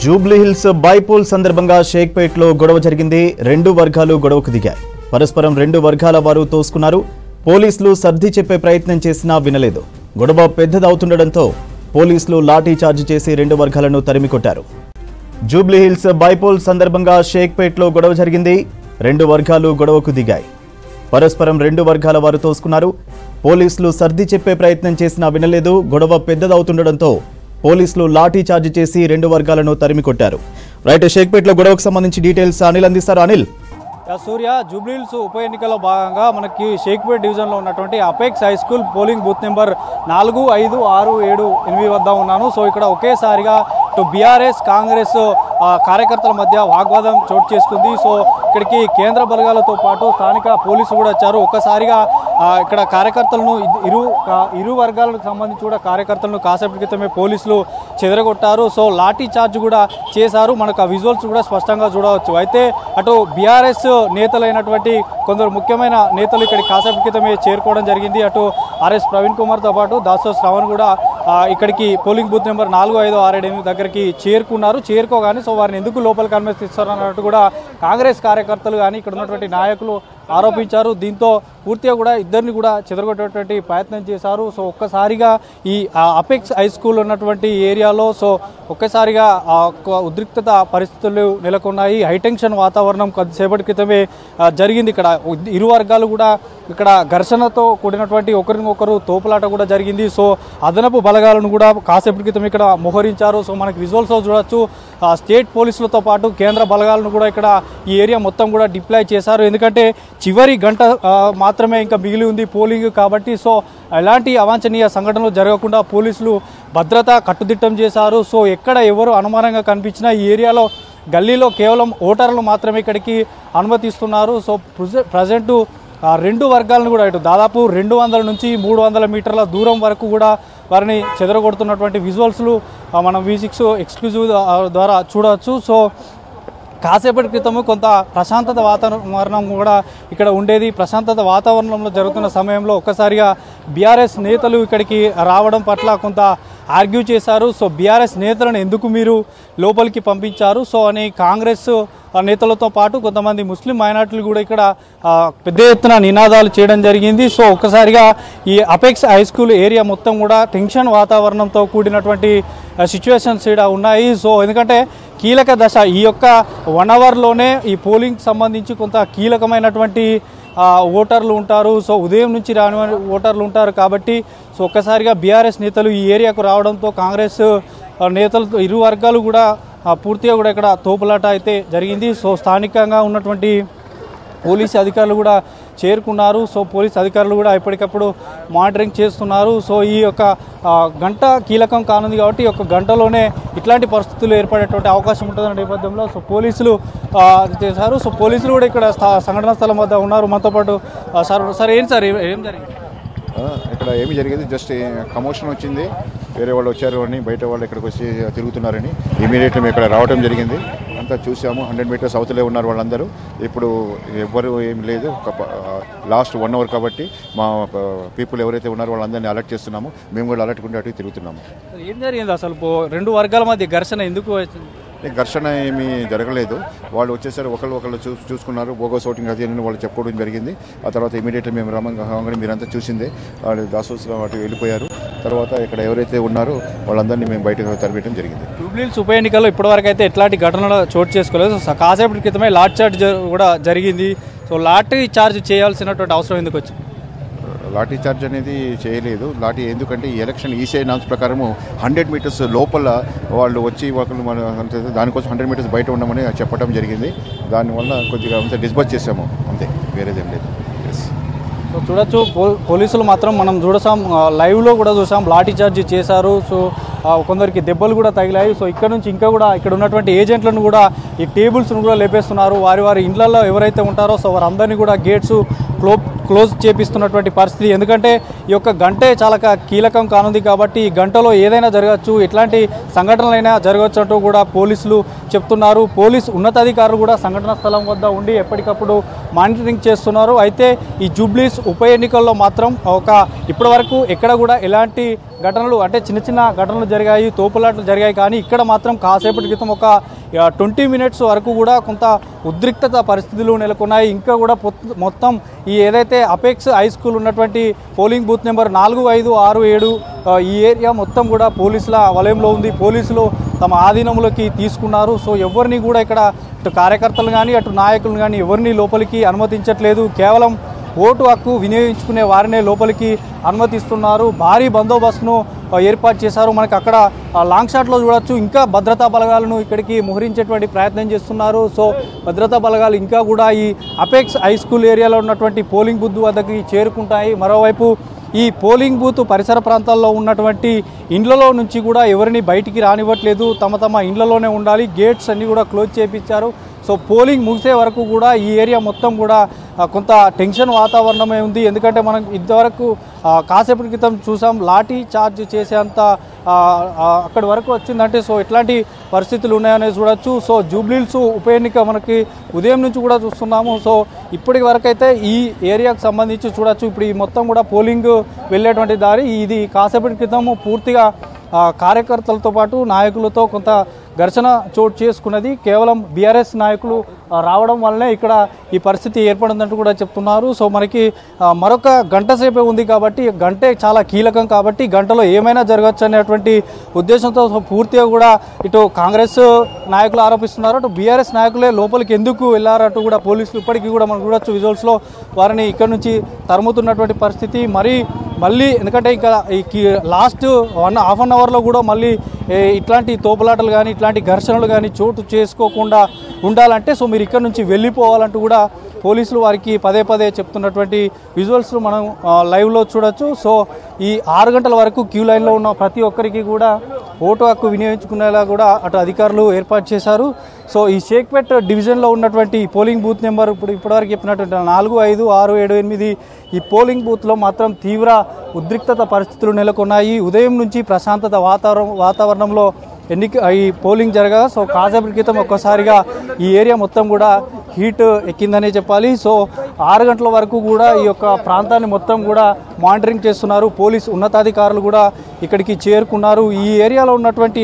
Jubilee Hills bypoll సందర్భంగా షేక్పేట్లో గొడవ జరిగింది. రెండు వర్గాలు గొడవకు దిగాయి. పరస్పరం రెండు వర్గాల వారు తోసుకున్నారు. పోలీసులు సర్ది చెప్పే ప్రయత్నం చేసినా వినలేదు. గొడవ పెద్దదవుతుండటంతో పోలీసులు లాఠీ చార్జ్ చేసి రెండు వర్గాలను తరిమికొట్టారు. జూబ్లీహిల్స్ బైపోల్ సందర్భంగా షేక్పేట్లో గొడవ జరిగింది. రెండు వర్గాలు గొడవకు దిగాయి. పరస్పరం రెండు వర్గాల వారు తోసుకున్నారు. పోలీసులు సర్ది చెప్పే ప్రయత్నం చేసినా వినలేదు. గొడవ పెద్దదవుతుండటంతో పోలీసులు లాఠీ చార్జ్ చేసి రెండు వర్గాలను తరిమికొట్టారు. రైట్, షేక్పేట్లో గొడవకు సంబంధించి డీటెయిల్స్ అనిల్ అందిస్తారు. అనిల్. సూర్య, జూబ్లీహిల్స్ ఉప ఎన్నికల్లో భాగంగా మనకి షేక్పేట్ డివిజన్లో ఉన్నటువంటి apex high school polling booth number 4, 5, 6, 7, 8 వద్ద ఉన్నాను. సో ఇక్కడ ఒకేసారిగా బీఆర్ఎస్ కాంగ్రెస్ కార్యకర్తల మధ్య వాగ్వాదం చోటు చేసుకుంది. సో ఇక్కడికి కేంద్ర బలగాలతో పాటు స్థానిక పోలీసులు కూడా వచ్చారు. ఒక్కసారిగా ఇక్కడ కార్యకర్తలను ఇరు వర్గాలకు సంబంధించి కూడా కార్యకర్తలను కాసేపటి క్రితమే పోలీసులు చెదరగొట్టారు. సో లాఠీ చార్జ్ కూడా చేశారు. మనకు ఆ విజువల్స్ కూడా స్పష్టంగా చూడవచ్చు. అయితే అటు బీఆర్ఎస్ నేతలైనటువంటి కొందరు ముఖ్యమైన నేతలు ఇక్కడికి కాసేపటి క్రితమే చేరుకోవడం జరిగింది. అటు ఆర్ఎస్ ప్రవీణ్ కుమార్తో పాటు దాసో శ్రవణ్ కూడా ఇక్కడికి పోలింగ్ బూత్ నెంబర్ 4, 5, 6, 7 దగ్గరికి చేరుకున్నారు. చేరుకోగానే సో వారిని ఎందుకు లోపలికి అనుమతిస్తారు అన్నట్టు కూడా కాంగ్రెస్ కార్యకర్తలు కానీ ఇక్కడ ఉన్నటువంటి నాయకులు ఆరోపించారు. దీంతో పూర్తిగా కూడా ఇద్దరిని కూడా చెదరగొట్టేటువంటి ప్రయత్నం చేశారు. సో ఒక్కసారిగా ఈ అపెక్స్ హై స్కూల్ ఉన్నటువంటి ఏరియాలో సో ఒక్కసారిగా ఉద్రిక్తత పరిస్థితులు నెలకొన్నాయి. హైటెన్షన్ వాతావరణం కొద్దిసేపటి క్రితమే జరిగింది. ఇక్కడ ఇరు వర్గాలు కూడా ఇక్కడ ఘర్షణతో కూడినటువంటి ఒకరినొకరు తోపులాట కూడా జరిగింది. సో అదనపు బలగాలను కూడా కాసేపటి క్రితం ఇక్కడ మోహరించారు. సో మనకి విజువల్స్ చూడొచ్చు. స్టేట్ పోలీసులతో పాటు కేంద్ర బలగాలను కూడా ఇక్కడ ఈ ఏరియా మొత్తం కూడా డిప్లాయ్ చేశారు. ఎందుకంటే చివరి గంట మాత్రమే ఇంకా మిగిలి ఉంది పోలింగ్ కాబట్టి. సో ఎలాంటి అవాంఛనీయ సంఘటనలు జరగకుండా పోలీసులు భద్రత కట్టుదిట్టం చేశారు. సో ఎక్కడ ఎవరు అనుమానంగా కనిపించినా ఈ ఏరియాలో గల్లీలో కేవలం ఓటర్లు మాత్రమే ఇక్కడికి అనుమతిస్తున్నారు. సో ప్రజెంట్ రెండు వర్గాలను కూడా ఇటు దాదాపు 200 నుంచి 300 మీటర్ల దూరం వరకు కూడా వారిని చెదరగొడుతున్నటువంటి విజువల్స్లు మనం V6 ఎక్స్క్లూజివ్ ద్వారా చూడవచ్చు. సో కాసేపటి క్రితము కొంత ప్రశాంతత వాతావరణం కూడా ఇక్కడ ఉండేది. ప్రశాంతత వాతావరణంలో జరుగుతున్న సమయంలో ఒక్కసారిగా బీఆర్ఎస్ నేతలు ఇక్కడికి రావడం పట్ల కొంత ఆర్గ్యూ చేశారు. సో బీఆర్ఎస్ నేతలను ఎందుకు మీరు లోపలికి పంపించారు సో అని కాంగ్రెస్ నేతలతో పాటు కొంతమంది ముస్లిం మైనార్టీలు కూడా ఇక్కడ పెద్ద ఎత్తున నినాదాలు చేయడం జరిగింది. సో ఒక్కసారిగా ఈ అపెక్స్ హై స్కూల్ ఏరియా మొత్తం కూడా టెన్షన్ వాతావరణంతో కూడినటువంటి సిచ్యువేషన్స్ ఇక్కడ ఉన్నాయి. సో ఎందుకంటే కీలక దశ ఈ యొక్క 1 అవర్లోనే ఈ పోలింగ్ సంబంధించి కొంత కీలకమైనటువంటి ఓటర్లు ఉంటారు. సో ఉదయం నుంచి రాని ఓటర్లు ఉంటారు కాబట్టి సో ఒక్కసారిగా బీఆర్ఎస్ నేతలు ఈ ఏరియాకు రావడంతో కాంగ్రెస్ నేతలతో ఇరు వర్గాలు కూడా పూర్తిగా కూడా ఇక్కడ తోపులాట అయితే జరిగింది. సో స్థానికంగా ఉన్నటువంటి పోలీసు అధికారులు కూడా చేరుకున్నారు. సో పోలీసు అధికారులు కూడా ఎప్పటికప్పుడు మానిటరింగ్ చేస్తున్నారు. సో ఈ యొక్క గంట కీలకం కానుంది కాబట్టి ఈ యొక్క గంటలోనే ఇట్లాంటి పరిస్థితులు ఏర్పడేటువంటి అవకాశం ఉంటుందన్న నేపథ్యంలో సో పోలీసులు చేశారు. సో పోలీసులు కూడా ఇక్కడ సంఘటనా స్థలం వద్ద ఉన్నారు. మనతో పాటు సార్ ఏం జరిగింది? ఇక్కడ ఏమి జరిగింది, జస్ట్ కమోషన్ వచ్చింది. వేరే వాళ్ళు వచ్చారు అని, బయట వాళ్ళు ఇక్కడికి వచ్చి తిరుగుతున్నారని ఇమీడియట్గా మేము ఇక్కడ రావడం జరిగింది. అంతా చూసాము. 100 మీటర్స్ అవతలే ఉన్నారు వాళ్ళందరూ. ఇప్పుడు ఎవ్వరు ఏం లేదు. లాస్ట్ 1 అవర్ కాబట్టి మా పీపుల్ ఎవరైతే ఉన్నారో వాళ్ళందరినీ అలర్ట్ చేస్తున్నాము. మేము కూడా అలర్ట్ ఉండి అటు తిరుగుతున్నాము. ఏం జరిగింది అసలు రెండు వర్గాల మధ్య ఘర్షణ ఎందుకు వచ్చింది? ఘర్షణ ఏమీ జరగలేదు. వాళ్ళు వచ్చేసరికి ఒకళ్ళు చూసుకున్నారు. బోగస్ ఓటింగ్ అది అని వాళ్ళు చెప్పుకోవడం జరిగింది. ఆ తర్వాత ఇమీడియట్గా మేము రామంగా మీరంతా చూసిందే వాళ్ళు దాసోస్లో అటు వెళ్ళిపోయారు. తర్వాత ఇక్కడ ఎవరైతే ఉన్నారో వాళ్ళందరినీ మేము బయటకు తరివేయడం జరిగింది. జూబ్లీహిల్స్ ఉప ఎన్నికల్లో ఇప్పటివరకు అయితే ఎట్లాంటి ఘటనలు చోటు చేసుకోలేదు. కాసేపటి క్రితమే లాఠీ చార్జ్ కూడా జరిగింది. సో లాఠీ చార్జ్ చేయాల్సినటువంటి అవసరం ఎందుకు వచ్చింది? లాఠీ చార్జ్ అనేది చేయలేదు. లాఠీ ఎందుకంటే ఈ ఎలక్షన్ ఈసీఐ నామ్స్ ప్రకారము 100 మీటర్స్ లోపల వాళ్ళు వచ్చి దానికోసం 100 మీటర్స్ బయట ఉండమని చెప్పడం జరిగింది. దానివల్ల కొద్దిగా అంతా డిస్బర్స్ చేసాము, అంతే, వేరేదేం లేదు. సో చూడొచ్చు పోలీసులు మాత్రం మనం చూసాం, లైవ్లో కూడా చూసాం లాఠీ చార్జ్ చేశారు. సో కొందరికి దెబ్బలు కూడా తగిలాయి. సో ఇక్కడ నుంచి ఇంకా కూడా ఇక్కడ ఉన్నటువంటి ఏజెంట్లను కూడా ఈ టేబుల్స్ను కూడా లేపేస్తున్నారు. వారి ఇళ్లలో ఎవరైతే ఉంటారో సో వారందరినీ కూడా గేట్స్ క్లోజ్ చేపిస్తున్నటువంటి పరిస్థితి. ఎందుకంటే ఈ యొక్క గంటే చాలా కీలకం కానుంది కాబట్టి ఈ గంటలో ఏదైనా జరగచ్చు, ఎట్లాంటి సంఘటనలైనా జరగచ్చు అంటూ కూడా పోలీసులు చెప్తున్నారు. పోలీసు ఉన్నతాధికారులు కూడా సంఘటన స్థలం వద్ద ఉండి ఎప్పటికప్పుడు మానిటరింగ్ చేస్తున్నారు. అయితే ఈ జూబ్లీస్ ఉప ఎన్నికల్లో మాత్రం ఇప్పటి వరకు ఎక్కడ కూడా ఎలాంటి ఘటనలు అంటే చిన్న చిన్న ఘటనలు జరిగాయి, తోపులాటలు జరిగాయి. కానీ ఇక్కడ మాత్రం కాసేపటి క్రితం ఒక 20 మినిట్స్ వరకు కూడా కొంత ఉద్రిక్తత పరిస్థితులు నెలకొన్నాయి. ఇంకా కూడా మొత్తం ఈ ఏదైతే అపెక్స్ హై స్కూల్ ఉన్నటువంటి పోలింగ్ బూత్ నెంబర్ 4, 5, 6, 7 ఈ ఏరియా మొత్తం కూడా పోలీసుల వలయంలో ఉంది. పోలీసులు తమ ఆధీనంలోకి తీసుకున్నారు. సో ఎవరిని కూడా ఇక్కడ అటు కార్యకర్తలు కానీ అటు నాయకులు కానీ ఎవరిని లోపలికి అనుమతించట్లేదు. కేవలం ఓటు హక్కు వినియోగించుకునే వారినే లోపలికి అనుమతిస్తున్నారు. భారీ బందోబస్తును ఏర్పాటు చేశారు. మనకి అక్కడ లాంగ్ షాట్లో చూడొచ్చు. ఇంకా భద్రతా బలగాలను ఇక్కడికి మోహరించేటువంటి ప్రయత్నం చేస్తున్నారు. సో భద్రతా బలగాలు ఇంకా కూడా ఈ అపెక్స్ హై స్కూల్ ఏరియాలో ఉన్నటువంటి పోలింగ్ బూత్ వద్దకి చేరుకుంటాయి. మరోవైపు ఈ పోలింగ్ బూత్ పరిసర ప్రాంతాల్లో ఉన్నటువంటి ఇండ్లలో నుంచి కూడా ఎవరిని బయటికి రానివ్వట్లేదు. తమ ఇండ్లలోనే ఉండాలి. గేట్స్ అన్నీ కూడా క్లోజ్ చేయించారు. సో పోలింగ్ ముగిసే వరకు కూడా ఈ ఏరియా మొత్తం కూడా కొంత టెన్షన్ వాతావరణమే ఉంది. ఎందుకంటే మనం ఇంతవరకు కాసేపటి క్రితం చూసాం లాఠీ చార్జ్ చేసేంత అక్కడి వరకు వచ్చిందంటే సో ఎట్లాంటి పరిస్థితులు ఉన్నాయనేది చూడొచ్చు. సో జూబ్లీహిల్స్ ఉప ఎన్నిక మనకి ఉదయం నుంచి కూడా చూస్తున్నాము. సో ఇప్పటి వరకు అయితే ఈ ఏరియాకు సంబంధించి చూడొచ్చు. ఇప్పుడు ఈ మొత్తం కూడా పోలింగ్ వెళ్ళేటువంటి దారి ఇది. కాసేపటి క్రితం పూర్తిగా కార్యకర్తలతో పాటు నాయకులతో కొంత ఘర్షణ చోటు చేసుకున్నది. కేవలం బీఆర్ఎస్ నాయకులు రావడం వల్లనే ఇక్కడ ఈ పరిస్థితి ఏర్పడిందంటూ కూడా చెప్తున్నారు. సో మనకి మరొక గంట సేపే ఉంది కాబట్టి గంటే చాలా కీలకం కాబట్టి గంటలో ఏమైనా జరగచ్చు అనేటువంటి ఉద్దేశంతో పూర్తిగా కూడా ఇటు కాంగ్రెస్ నాయకులు ఆరోపిస్తున్నారు, అటు బీఆర్ఎస్ నాయకులే లోపలికి ఎందుకు వెళ్ళారంటూ కూడా పోలీసులు ఇప్పటికీ కూడా మనం చూడొచ్చు విజువల్స్లో వారిని ఇక్కడ నుంచి తరుముతున్నటువంటి పరిస్థితి. మళ్ళీ ఎందుకంటే ఇంకా ఈ లాస్ట్ హాఫ్ అన్ అవర్లో కూడా మళ్ళీ ఇట్లాంటి తోపులాటలు కానీ ఇట్లాంటి ఘర్షణలు కానీ చోటు చేసుకోకుండా ఉండాలంటే సో మీరు ఇక్కడ నుంచి వెళ్ళిపోవాలంటూ కూడా పోలీసులు వారికి పదే చెప్తున్నటువంటి విజువల్స్ మనం లైవ్లో చూడొచ్చు. సో ఈ 6 గంటల వరకు క్యూ లైన్లో ఉన్న ప్రతి ఒక్కరికి కూడా ఓటు హక్కు వినియోగించుకునేలా కూడా అటు అధికారులు ఏర్పాటు చేశారు. సో ఈ షేక్పేట్ డివిజన్లో ఉన్నటువంటి పోలింగ్ బూత్ నెంబర్ ఇప్పటివరకు చెప్పినటువంటి 4, 5, 6, 7, 8 ఈ పోలింగ్ బూత్లో మాత్రం తీవ్ర ఉద్రిక్తత పరిస్థితులు నెలకొన్నాయి. ఉదయం నుంచి ప్రశాంతత వాతావరణంలో ఈ పోలింగ్ జరగగా సో కాసేపటి క్రితం ఒక్కసారిగా ఈ ఏరియా మొత్తం కూడా హీట్ ఎక్కిందనే చెప్పాలి. సో 6 గంటల వరకు కూడా ఈ యొక్క ప్రాంతాన్ని మొత్తం కూడా మానిటరింగ్ చేస్తున్నారు. పోలీసు ఉన్నతాధికారులు కూడా ఇక్కడికి చేరుకున్నారు. ఈ ఏరియాలో ఉన్నటువంటి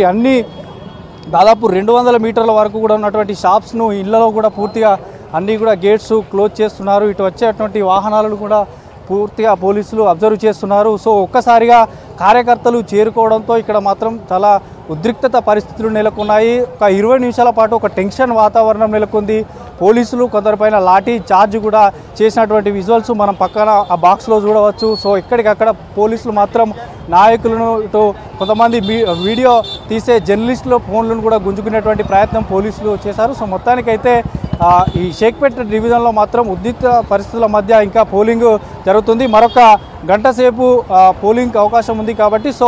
దాదాపు 200 మీటర్ల వరకు కూడా ఉన్నటువంటి షాప్స్ను ఇళ్లలో కూడా పూర్తిగా అన్నీ కూడా గేట్స్ క్లోజ్ చేస్తున్నారు. ఇటు వచ్చేటువంటి వాహనాలను కూడా పూర్తిగా పోలీసులు అబ్జర్వ్ చేస్తున్నారు. సో ఒక్కసారిగా కార్యకర్తలు చేరుకోవడంతో ఇక్కడ మాత్రం చాలా ఉద్రిక్తత పరిస్థితులు నెలకొన్నాయి. ఒక 20 నిమిషాల పాటు ఒక టెన్షన్ వాతావరణం నెలకొంది. పోలీసులు కొందరిపైన లాఠీ చార్జ్ కూడా చేసినటువంటి విజువల్స్ మనం పక్కన ఆ బాక్స్లో చూడవచ్చు. సో ఇక్కడికక్కడ పోలీసులు మాత్రం నాయకులను ఇటు కొంతమంది వీడియో తీసే జర్నలిస్టుల ఫోన్లను కూడా గుంజుకునేటువంటి ప్రయత్నం పోలీసులు చేశారు. సో మొత్తానికైతే ఈ షేక్పేట్ డివిజన్లో మాత్రం ఉద్రిక్త పరిస్థితుల మధ్య ఇంకా పోలింగ్ జరుగుతుంది. మరొక గంట సేపు పోలింగ్ అవకాశం ఉంది కాబట్టి సో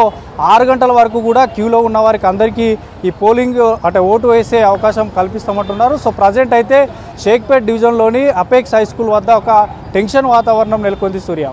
6 గంటల వరకు కూడా క్యూలో ఉన్న వారికి అందరికీ ఈ పోలింగ్ అంటే ఓటు వేసే అవకాశం కల్పిస్తామంటున్నారు. సో ప్రజెంట్ అయితే షేక్పేట్ డివిజన్లోని అపెక్స్ హై స్కూల్ వద్ద ఒక టెన్షన్ వాతావరణం నెలకొంది. సూర్య.